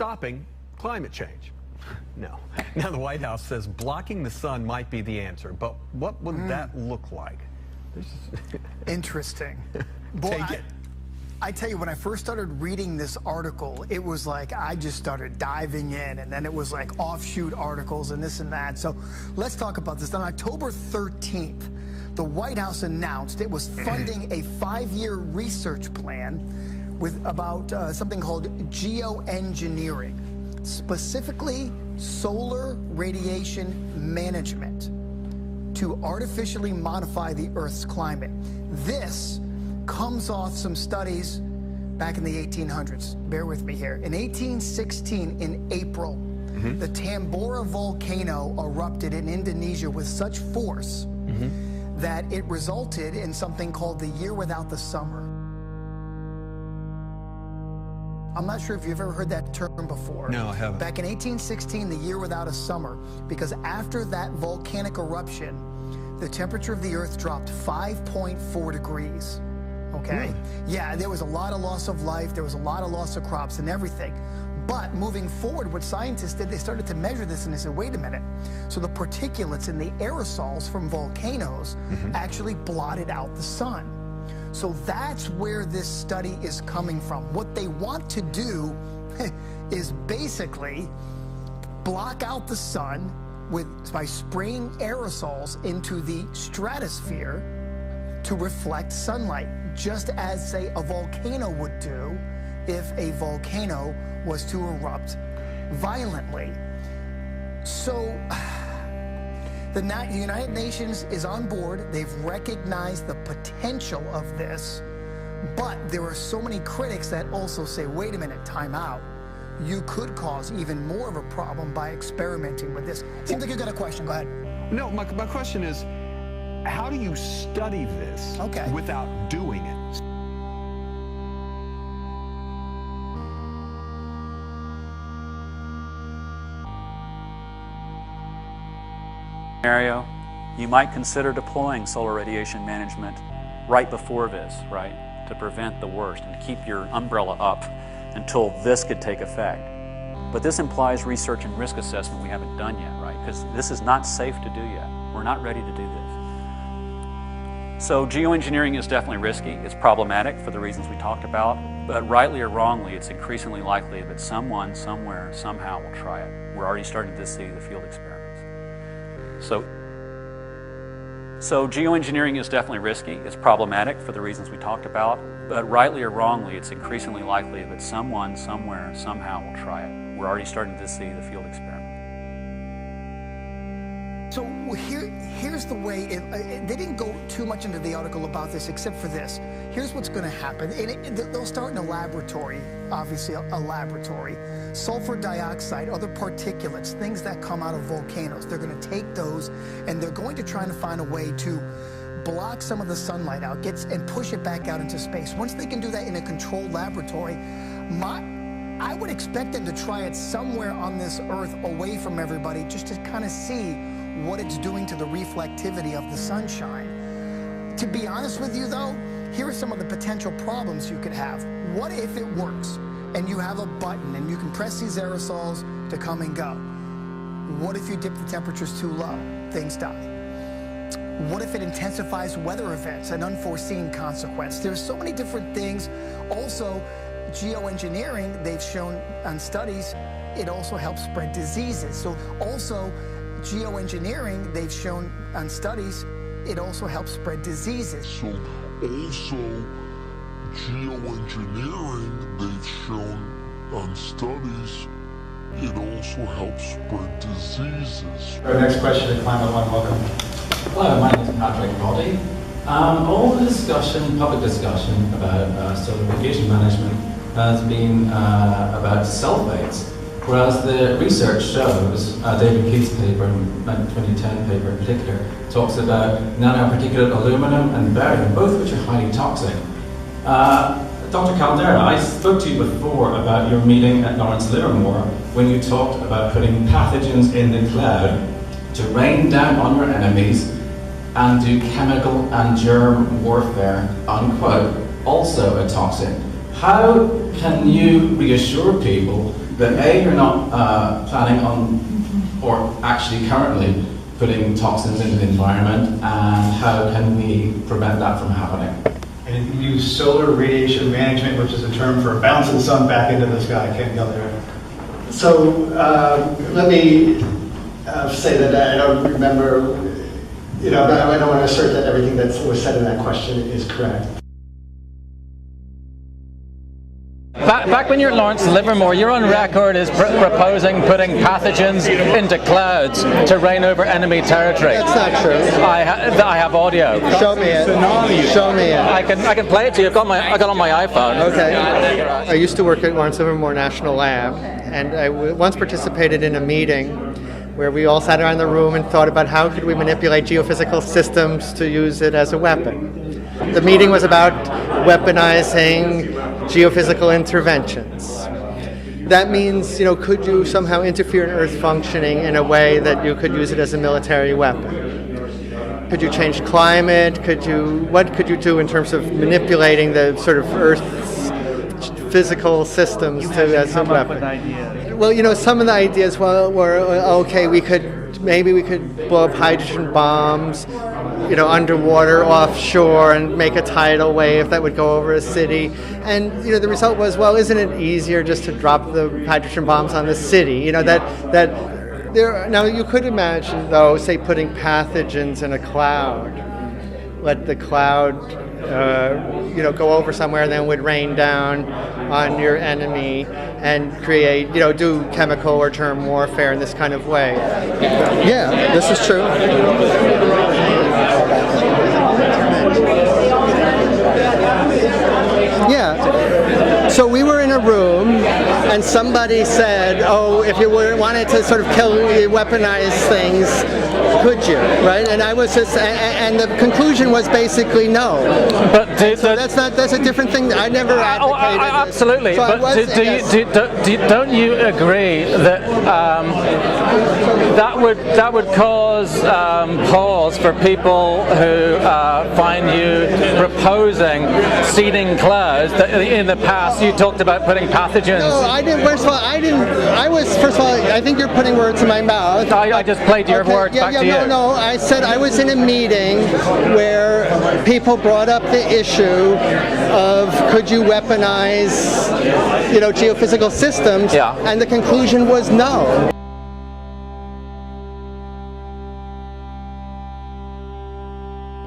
stopping climate change. No. Now the White House says blocking the sun might be the answer, but what would that look like? Interesting. Boy, Take it. I tell you, when I first started reading this article, it was like I just started diving in, and then it was like offshoot articles and this and that. So let's talk about this. On October 13th, the White House announced it was funding a 5-year research plan with about something called geoengineering, specifically solar radiation management to artificially modify the Earth's climate. This comes off some studies back in the 1800s. Bear with me here. In 1816, in April, the Tambora volcano erupted in Indonesia with such force that it resulted in something called the year without the summer. I'm not sure if you've ever heard that term before. No, I haven't. Back in 1816, the year without a summer, because after that volcanic eruption, the temperature of the Earth dropped 5.4 degrees. Okay? Yeah, there was a lot of loss of life, there was a lot of loss of crops and everything. But moving forward, what scientists did, they started to measure this and they said, wait a minute. So the particulates and the aerosols from volcanoes actually blotted out the sun. So that's where this study is coming from. What they want to do is basically block out the sun by spraying aerosols into the stratosphere to reflect sunlight, just as, say, a volcano would do if a volcano was to erupt violently. So the United Nations is on board. They've recognized the potential of this, but there are so many critics that also say, wait a minute, time out. You could cause even more of a problem by experimenting with this. Seems like you got a question. Go ahead. No, my question is, how do you study this without doing it? Scenario, you might consider deploying solar radiation management right before this, right, to prevent the worst and keep your umbrella up until this could take effect. But this implies research and risk assessment we haven't done yet, right? Because this is not safe to do yet. We're not ready to do this. So geoengineering is definitely risky. It's problematic for the reasons we talked about, but rightly or wrongly, it's increasingly likely that someone, somewhere, somehow will try it. We're already starting to see the field experiments. So geoengineering is definitely risky. It's problematic for the reasons we talked about, but rightly or wrongly, it's increasingly likely that someone, somewhere, somehow will try it. We're already starting to see the field experiments. So here's the way, they didn't go too much into the article about this except for this. Here's what's going to happen. They'll start in a laboratory, obviously a laboratory. Sulfur dioxide, other particulates, things that come out of volcanoes. They're going to take those and they're going to try to find a way to block some of the sunlight out, and push it back out into space. Once they can do that in a controlled laboratory, I would expect them to try it somewhere on this Earth away from everybody, just to kind of see what it's doing to the reflectivity of the sunshine. To be honest with you though, here are some of the potential problems you could have. What if it works and you have a button and you can press these aerosols to come and go? What if you dip the temperatures too low? Things die. What if it intensifies weather events, an unforeseen consequence? There's so many different things. Also, geoengineering, they've shown on studies, it also helps spread diseases. So also, geoengineering, they've shown on studies, it also helps spread diseases. So also, geoengineering, they've shown on studies, it also helps spread diseases. Our next question is Climate One. Welcome. Hello, my name is Patrick Roddy. All the discussion, public discussion about solar radiation management has been about sulfates, whereas the research shows, David Keith's paper, 2010 paper in particular, talks about nanoparticulate aluminum and barium, both which are highly toxic. Dr. Caldera, I spoke to you before about your meeting at Lawrence Livermore when you talked about putting pathogens in the cloud to rain down on your enemies and do chemical and germ warfare, unquote, also a toxin. How can you reassure people that A, you're not planning on, or actually currently, putting toxins into the environment, and how can we prevent that from happening? And you use solar radiation management, which is a term for bouncing the sun back into the sky. Can't go there. So let me say that I don't remember, I don't want to assert that everything that was said in that question is correct. Back when you're at Lawrence Livermore, you're on record as proposing putting pathogens into clouds to reign over enemy territory. That's not true. I have audio. Show me it. Show me it. I can play it to you. I got it on my iPhone. Okay. I used to work at Lawrence Livermore National Lab, and I once participated in a meeting where we all sat around the room and thought about how could we manipulate geophysical systems to use it as a weapon. The meeting was about weaponizing geophysical interventions. That means, could you somehow interfere in Earth functioning in a way that you could use it as a military weapon? Could you change climate? What could you do in terms of manipulating the sort of Earth's physical systems as a weapon? Well, some of the ideas were okay, maybe we could blow up hydrogen bombs, underwater, offshore, and make a tidal wave that would go over a city. And, the result was, well, isn't it easier just to drop the hydrogen bombs on the city? Now you could imagine, though, say putting pathogens in a cloud. Let the cloud, go over somewhere, and then would rain down on your enemy and create, do chemical or germ warfare in this kind of way. Yeah, this is true. Yeah. So we were in a room, and somebody said, "Oh, if you wanted to sort of weaponize things, could you?" Right? And I was just, and the conclusion was basically no. But that's a different thing. I never advocated. Absolutely. So but don't you agree that that would cause pause for people who find you proposing seeding clouds? That in the past you talked about putting pathogens. No, I didn't. First of all, I think you're putting words in my mouth. I just played your words back to you. No, I said I was in a meeting where people brought up the issue of could you weaponize, geophysical systems, and the conclusion was no.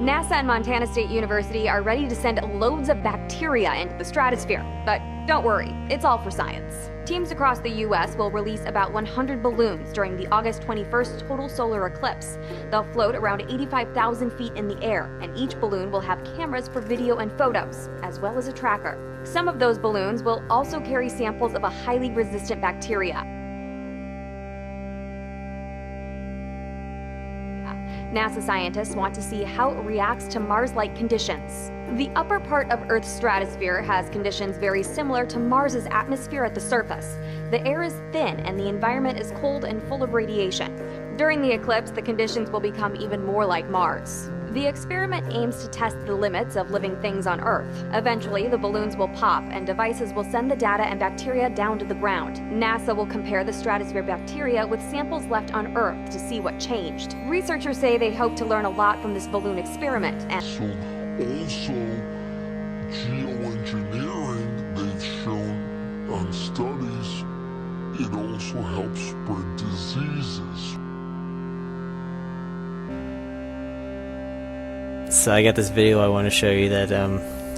NASA and Montana State University are ready to send loads of bacteria into the stratosphere, but don't worry, it's all for science. Teams across the U.S. will release about 100 balloons during the August 21st total solar eclipse. They'll float around 85,000 feet in the air, and each balloon will have cameras for video and photos, as well as a tracker. Some of those balloons will also carry samples of a highly resistant bacteria. NASA scientists want to see how it reacts to Mars-like conditions. The upper part of Earth's stratosphere has conditions very similar to Mars's atmosphere at the surface. The air is thin and the environment is cold and full of radiation. During the eclipse, the conditions will become even more like Mars. The experiment aims to test the limits of living things on Earth. Eventually, the balloons will pop and devices will send the data and bacteria down to the ground. NASA will compare the stratosphere bacteria with samples left on Earth to see what changed. Researchers say they hope to learn a lot from this balloon experiment. So also, geoengineering, they've shown on studies, it also helps spread diseases. So I got this video I want to show you that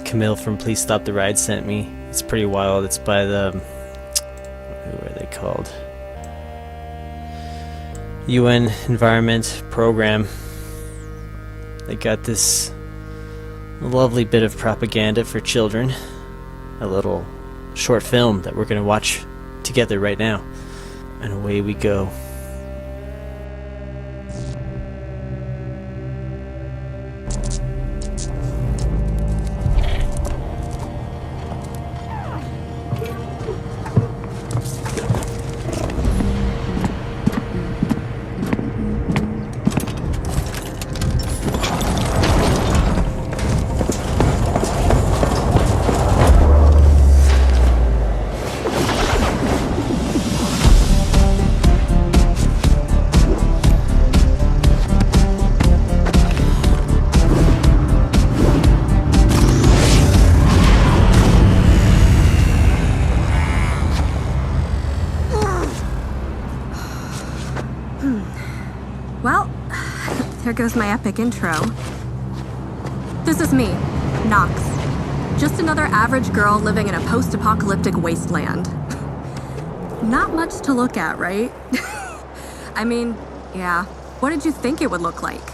Camille from Please Stop the Ride sent me. It's pretty wild. It's by the, who are they called? UN Environment Program. They got this lovely bit of propaganda for children. A little short film that we're going to watch together right now. And away we go. Well, there goes my epic intro. This is me, Nox. Just another average girl living in a post-apocalyptic wasteland. Not much to look at, right? I mean, yeah. What did you think it would look like?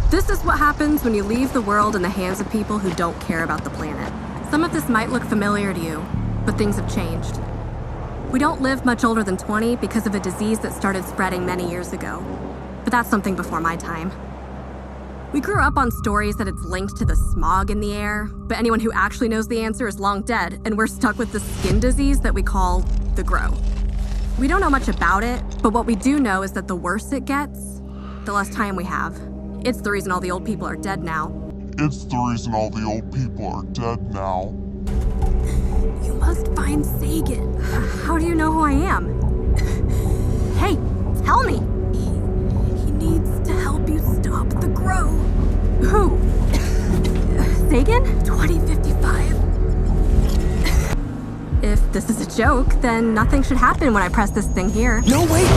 This is what happens when you leave the world in the hands of people who don't care about the planet. Some of this might look familiar to you, but things have changed. We don't live much older than 20 because of a disease that started spreading many years ago. But that's something before my time. We grew up on stories that it's linked to the smog in the air, but anyone who actually knows the answer is long dead, and we're stuck with the skin disease that we call the grow. We don't know much about it, but what we do know is that the worse it gets, the less time we have. It's the reason all the old people are dead now. It's the reason all the old people are dead now. You must find Sagan. How do you know who I am? Hey, tell me! He needs to help you stop the grow. Who? Sagan? 2055. If this is a joke, then nothing should happen when I press this thing here. No, wait!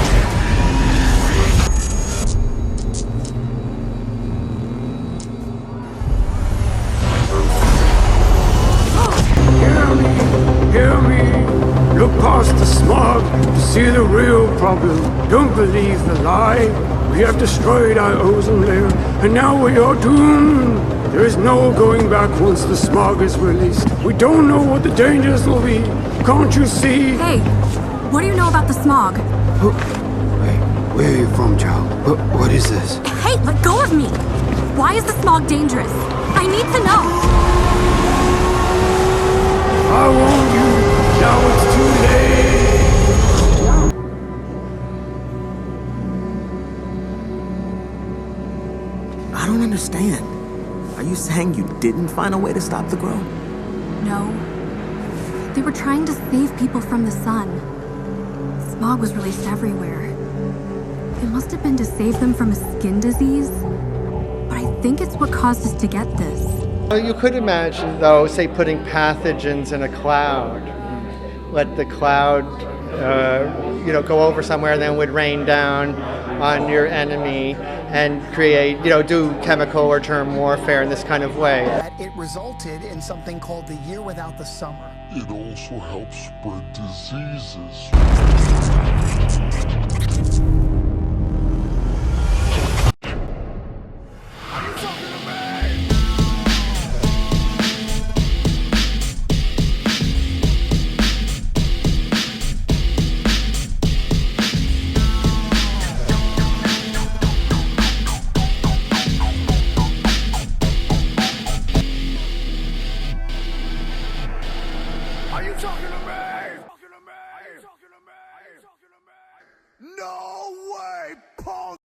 Hear me. Look past the smog to see the real problem. Don't believe the lie. We have destroyed our ozone layer, and now we are doomed. There is no going back once the smog is released. We don't know what the dangers will be. Can't you see? Hey, what do you know about the smog? Hey, where are you from, child? What is this? Hey, let go of me! Why is the smog dangerous? I need to know! I warned you. Now it's too late. I don't understand. Are you saying you didn't find a way to stop the grow? No. They were trying to save people from the sun. Smog was released everywhere. It must have been to save them from a skin disease. But I think it's what caused us to get this. Well, you could imagine, though, say putting pathogens in a cloud. Let the cloud, go over somewhere and then would rain down on your enemy and create, do chemical or term warfare in this kind of way. It resulted in something called the year without the summer. It also helps spread diseases.